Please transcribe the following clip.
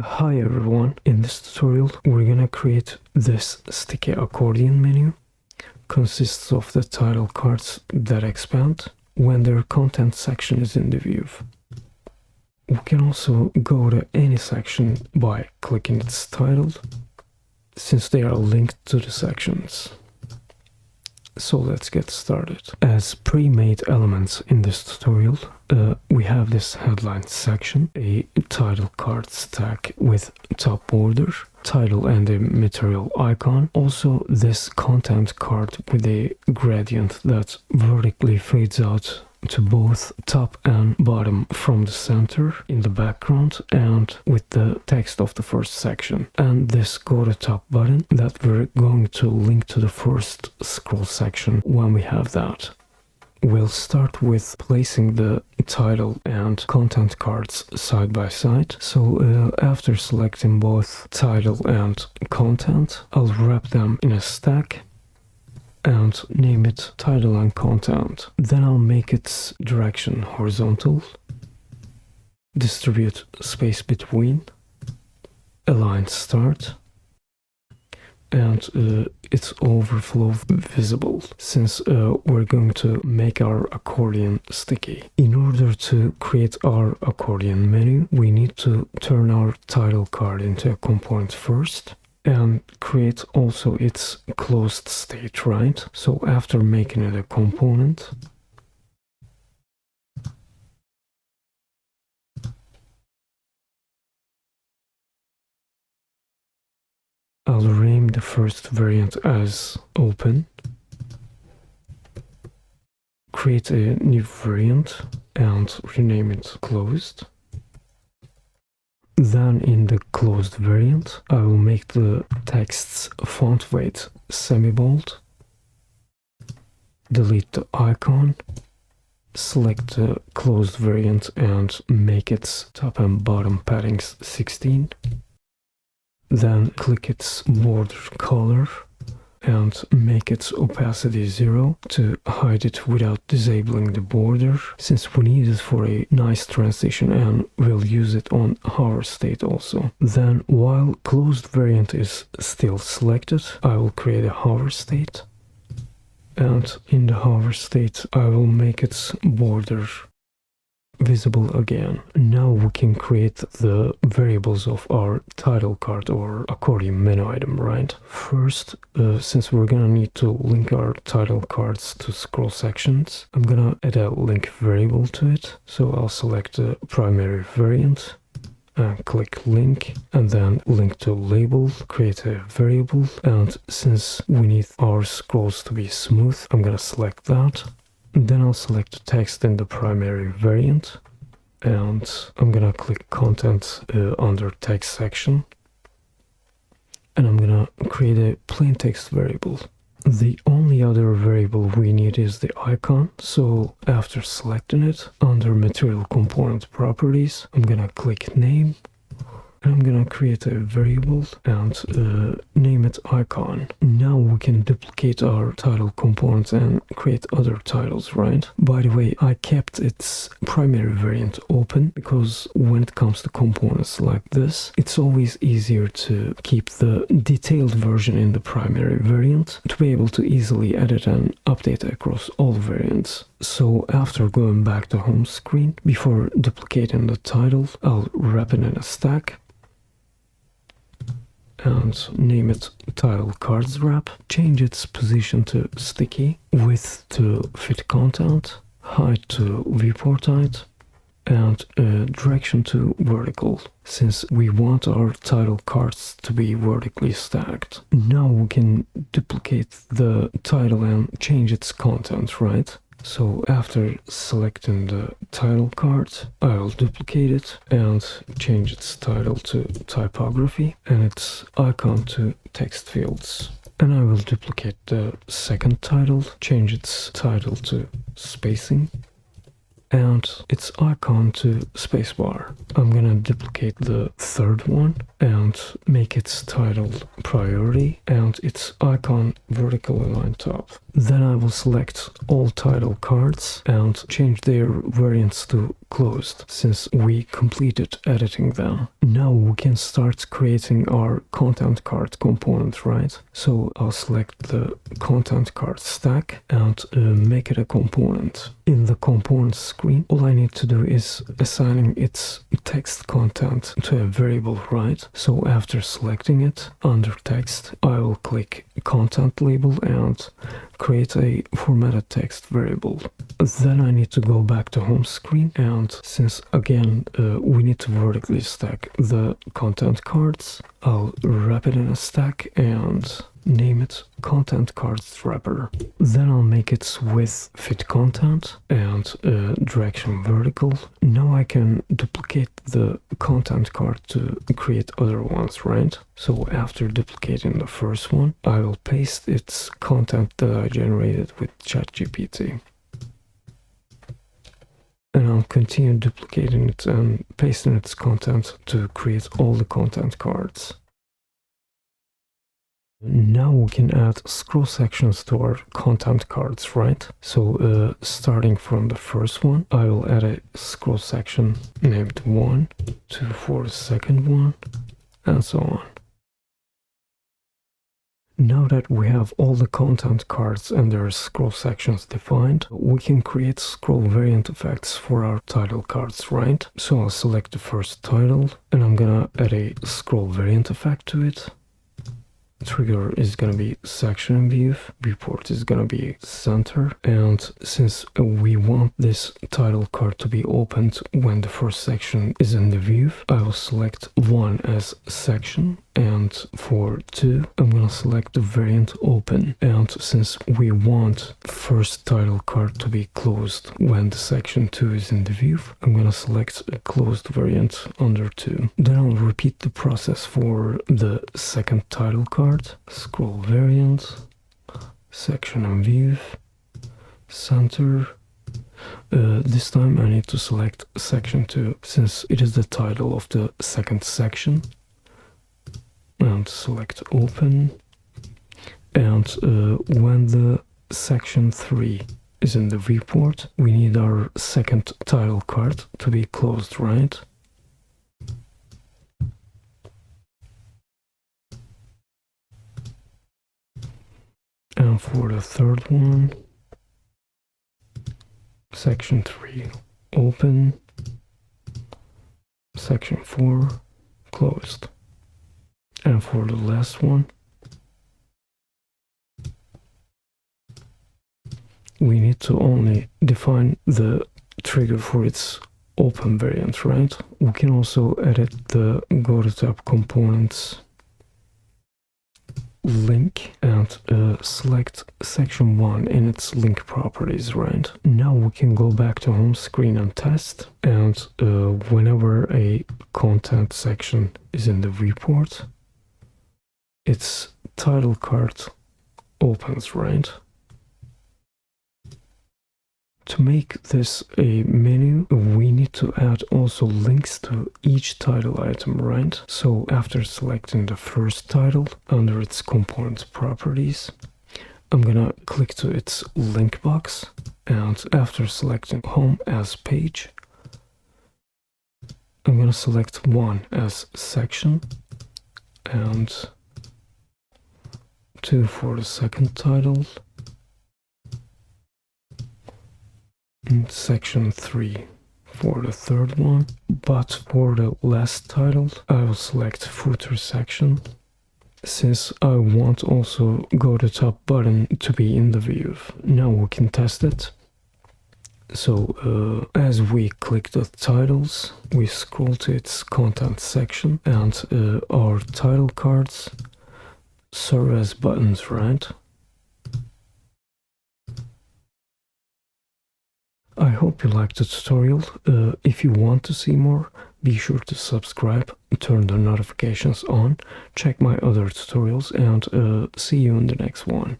Hi everyone, in this tutorial we're gonna create this sticky accordion menu. Consists of the title cards that expand when their content section is in the view. We can also go to any section by clicking its title, since they are linked to the sections. So let's get started. As pre-made elements in this tutorial, we have this headline section, a title card stack with top border, title and a material icon. Also this content card with a gradient that vertically fades out to both top and bottom from the center in the background and with the text of the first section. And this go to top button that we're going to link to the first scroll section when we have that. We'll start with placing the title and content cards side by side. So after selecting both title and content, I'll wrap them in a stack and name it title and content. Then I'll make its direction horizontal, distribute space between, align start, and its overflow visible, since we're going to make our accordion sticky. In order to create our accordion menu, we need to turn our title card into a component first and create also its closed state, right? So after making it a component, I'll rename the first variant as open, create a new variant and rename it closed. Then in the closed variant, I will make the text's font weight semi-bold, delete the icon, select the closed variant and make its top and bottom paddings 16. Then click its border color and make its opacity 0 to hide it without disabling the border, since we need it for a nice transition and we'll use it on hover state also. Then while closed variant is still selected, I will create a hover state, and in the hover state I will make its border visible again. Now we can create the variables of our title card or accordion menu item, right? First, since we're gonna need to link our title cards to scroll sections, I'm gonna add a link variable to it. So I'll select the primary variant and click link, and then link to label, create a variable, and since we need our scrolls to be smooth, I'm gonna select that. Then I'll select the text in the primary variant, and I'm gonna click content under text section, and I'm gonna create a plain text variable. The only other variable we need is the icon, so after selecting it, under material component properties, I'm gonna click name, and I'm gonna create a variable and name it icon. Now we can duplicate our title component and create other titles, right? By the way, I kept its primary variant open because when it comes to components like this, it's always easier to keep the detailed version in the primary variant to be able to easily edit and update across all variants. So after going back to home screen, before duplicating the title, I'll wrap it in a stack and name it title cards wrap, change its position to sticky, width to fit content, height to viewport height, and direction to vertical, since we want our title cards to be vertically stacked. Now we can duplicate the title and change its content, right? So after selecting the title card, I'll duplicate it and change its title to typography and its icon to text fields. And I will duplicate the second title, change its title to spacing, and its icon to spacebar. I'm gonna duplicate the third one and make its title priority and its icon vertical align top. Then I will select all title cards and change their variants to closed since we completed editing them. Now we can start creating our content card component, right? So I'll select the content card stack and make it a component. In the component screen, all I need to do is assigning its text content to a variable, right? So after selecting it, under text, I will click content label and create a formatted text variable. Then I need to go back to home screen, and since again we need to vertically stack the content cards, I'll wrap it in a stack and name it content cards wrapper. Then I'll make its width fit content and direction vertical. Now I can duplicate the content card to create other ones, right? So after duplicating the first one, I will paste its content that I generated with ChatGPT. And I'll continue duplicating it and pasting its content to create all the content cards. Now we can add scroll sections to our content cards, right? So starting from the first one, I will add a scroll section named 1, 2 for the second one, and so on. Now that we have all the content cards and their scroll sections defined, we can create scroll variant effects for our title cards, right? So I'll select the first title and I'm gonna add a scroll variant effect to it. Trigger is gonna be section and view, viewport is gonna be center, and since we want this title card to be opened when the first section is in the view, I will select 1 as section, and for 2 I'm gonna select the variant open, and since we want first title card to be closed when the section 2 is in the view, I'm gonna select a closed variant under 2. Then I'll repeat the process for the second title card. Scroll variant, section and view, center. This time I need to select section 2 since it is the title of the second section, and select open. And when the section 3 is in the viewport, we need our second title card to be closed, right? And for the third one, section 3 open, section 4 closed. And for the last one, we need to only define the trigger for its open variant, right? We can also edit the go to tab components link and select section 1 in its link properties, right? Now we can go back to home screen and test, and whenever a content section is in the viewport, its title card opens, right? To make this a menu, we need to add also links to each title item, right? So after selecting the first title under its component properties, I'm gonna click to its link box, and after selecting home as page, I'm gonna select 1 as section and 2 for the second title, and section 3 for the third one. But for the last title, I will select footer section, since I want also go to top button to be in the view. Now we can test it. So as we click the titles, we scroll to its content section, and our title cards serve as buttons, right? I hope you liked the tutorial. If you want to see more, be sure to subscribe, turn the notifications on, check my other tutorials, and see you in the next one.